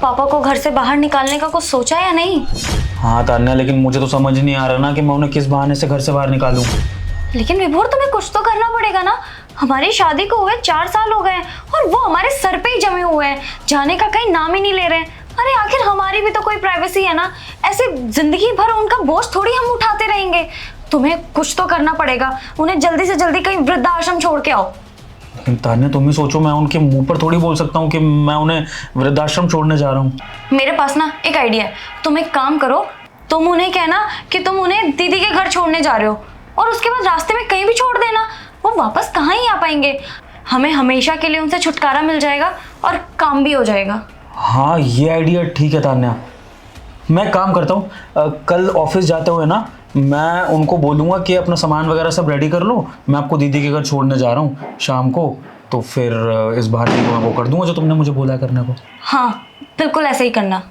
पापा को घर से बाहर निकालने का कुछ सोचा या नहीं? हाँ तान्या, लेकिन मुझे तो समझ नहीं आ रहा ना कि मैं उन्हें किस बहाने से घर से बाहर निकालूं। लेकिन विभोर, तुम्हें कुछ तो करना पड़ेगा ना। हमारी शादी को हुए 4 साल हो गए हैं और वो हमारे सर पे ही जमे हुए हैं, जाने का कहीं नाम ही नहीं ले रहे हैं। अरे आखिर हमारी भी तो कोई प्राइवेसी है ना, ऐसे जिंदगी भर उनका बोझ थोड़ी हम उठाते रहेंगे। तुम्हें कुछ तो करना पड़ेगा, उन्हें जल्दी से जल्दी कहीं वृद्धाश्रम छोड़ के आओ। लेकिन तान्या, तुम ही सोचो, मैं उनके मुंह पर थोड़ी बोल सकता हूँ कि मैं उन्हें वृद्धाश्रम छोड़ने जा रहा हूँ। मेरे पास ना एक आइडिया है। तुम एक काम करो, तुम उन्हें कहना कि तुम उन्हें दीदी के घर छोड़ने जा रहे हो और उसके बाद रास्ते में कहीं भी छोड़ देना। वो वापस कहाँ ही आ पाएंगे। हमें हमेशा के लिए उनसे छुटकारा मिल जाएगा और काम भी हो जाएगा। हाँ, ये आइडिया ठीक है तान्या। मैं काम करता हूँ, कल ऑफिस जाते हुए ना मैं उनको बोलूँगा कि अपना सामान वगैरह सब रेडी कर लो, मैं आपको दीदी के घर छोड़ने जा रहा हूँ शाम को। तो फिर इस बार मैं वो कर दूंगा जो तुमने मुझे बोला करने को। हाँ, बिल्कुल ऐसे ही करना।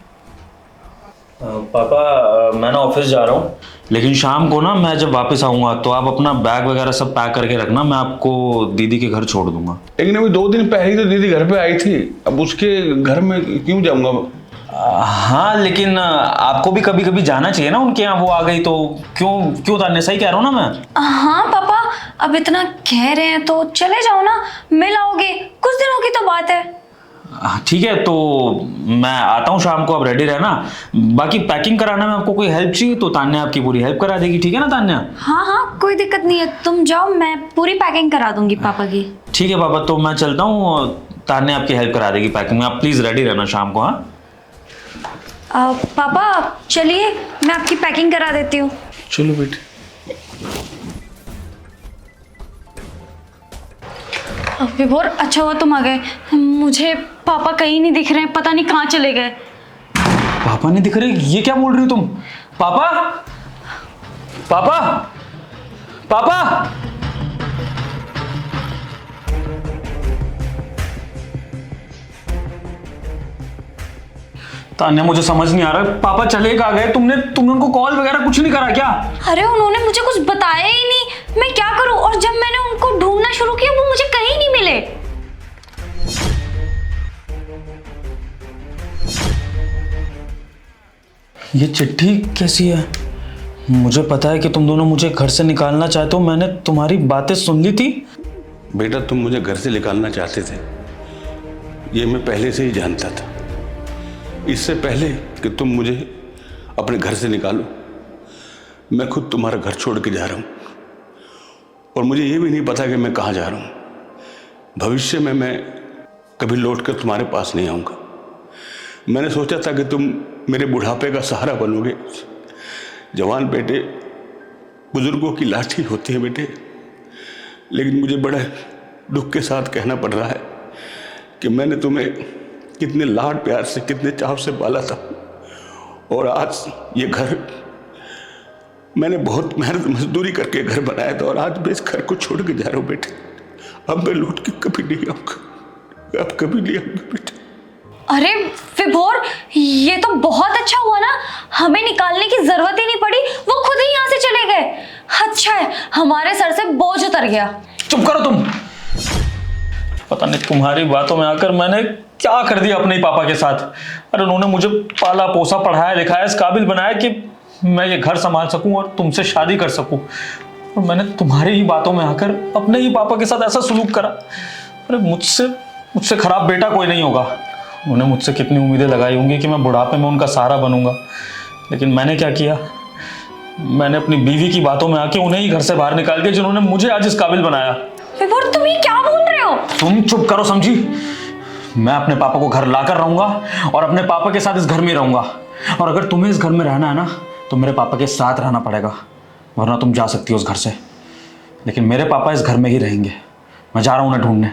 पापा, मैं ना ऑफिस जा रहा हूँ, लेकिन शाम को ना मैं जब वापस आऊँगा तो आप अपना बैग वगैरह सब पैक करके रखना, मैं आपको दीदी के घर छोड़ दूंगा। लेकिन अभी 2 दिन पहले ही तो दीदी घर पे आई थी, अब उसके घर में क्यों जाऊंगा? हाँ, लेकिन आपको भी कभी कभी जाना चाहिए ना उनके यहाँ, वो आ गई तो क्यों तान्या, सही कह रहा हूँ ना मैं? हाँ पापा, अब इतना कह रहे हैं तो चले जाओ ना, मिल आओगे, कुछ दिनों की तो बात है। ठीक है, तो मैं आता हूँ शाम को, आप रेडी रहना। बाकी पैकिंग कराने में आपको कोई हेल्प चाहिए तो तान्या आपकी पूरी हेल्प करा देगी, ठीक है ना तान्या? हाँ हाँ, कोई दिक्कत नहीं है, तुम जाओ, मैं पूरी पैकिंग करा दूंगी पापा की। ठीक है पापा, तो मैं चलता हूँ, तान्या आपकी हेल्प करा देगी पैकिंग में, आप प्लीज रेडी रहना शाम को। हाँ पापा चलिए, मैं आपकी पैकिंग करा देती हूँ। चलो बेटे। विभोर, अच्छा हुआ तुम आ गए। मुझे पापा कहीं नहीं दिख रहे हैं, पता नहीं कहाँ चले गए। पापा नहीं दिख रहे? ये क्या बोल रही हो तुम? पापा, पापा, पापा! तान्या, मुझे समझ नहीं आ रहा, पापा चले कहाँ गए? तुमने उनको कॉल वगैरह कुछ नहीं करा क्या? अरे उन्होंने मुझे कुछ बताया ही नहीं, मैं क्या करूं? और जब मैंने उनको ढूंढना शुरू किया वो मुझे कहीं नहीं मिले। ये चिट्ठी कैसी है? मुझे पता है कि तुम दोनों मुझे घर से निकालना चाहते हो, मैंने तुम्हारी बातें सुन ली थी। बेटा, तुम मुझे घर से निकालना चाहते थे, ये मैं पहले से ही जानता था। इससे पहले कि तुम मुझे अपने घर से निकालो, मैं खुद तुम्हारा घर छोड़ के जा रहा हूँ और मुझे ये भी नहीं पता कि मैं कहाँ जा रहा हूँ। भविष्य में मैं कभी लौटकर तुम्हारे पास नहीं आऊँगा। मैंने सोचा था कि तुम मेरे बुढ़ापे का सहारा बनोगे। जवान बेटे बुजुर्गों की लाठी होती है बेटे, लेकिन मुझे बड़ा दुख के साथ कहना पड़ रहा है कि मैंने तुम्हें कितने लाड प्यार से, कितने चाव से पाला था और आज ये घर मैंने बहुत मेहनत मजदूरी करके घर बनाया था और आज मैं इस घर को छोड़ के जा रहा हूँ बेटे। अब मैं लौट के कभी नहीं आऊँगा, अब कभी नहीं आऊँगा बेटे। अरे विभोर, ये तो बहुत अच्छा हुआ ना, हमें निकालने की जरूरत ही नहीं पड़ी, वो खुद ही यहाँ से चले गए। अच्छा है, हमारे सर से बोझ उतर गया। चुप करो तुम। पता नहीं तुम्हारी बातों में आकर मैंने क्या कर दिया अपने ही पापा के साथ। अरे उन्होंने मुझे पाला पोसा, पढ़ाया लिखाया, इस काबिल बनाया कि मैं ये घर संभाल सकूं और तुमसे शादी कर सकूं, और मैंने तुम्हारी ही बातों में आकर अपने ही पापा के साथ ऐसा सलूक करा। अरे मुझसे खराब बेटा कोई नहीं होगा। उन्होंने मुझसे कितनी उम्मीदें लगाई होंगी कि मैं बुढ़ापे में उनका सहारा बनूंगा, लेकिन मैंने क्या किया? मैंने अपनी बीवी की बातों में आके उन्हें ही घर से बाहर निकाल दिया जिन्होंने मुझे आज इस काबिल बनाया। विभोर, तुम ये क्या बोल रहे हो? तुम चुप करो समझी। मैं अपने पापा को घर लाकर रहूंगा और अपने पापा के साथ इस घर में रहूंगा, और अगर तुम्हें इस घर में रहना है ना तो मेरे पापा के साथ रहना पड़ेगा, वरना तुम जा सकती हो उस घर से, लेकिन मेरे पापा इस घर में ही रहेंगे। मैं जा रहा हूं उन्हें ढूंढने।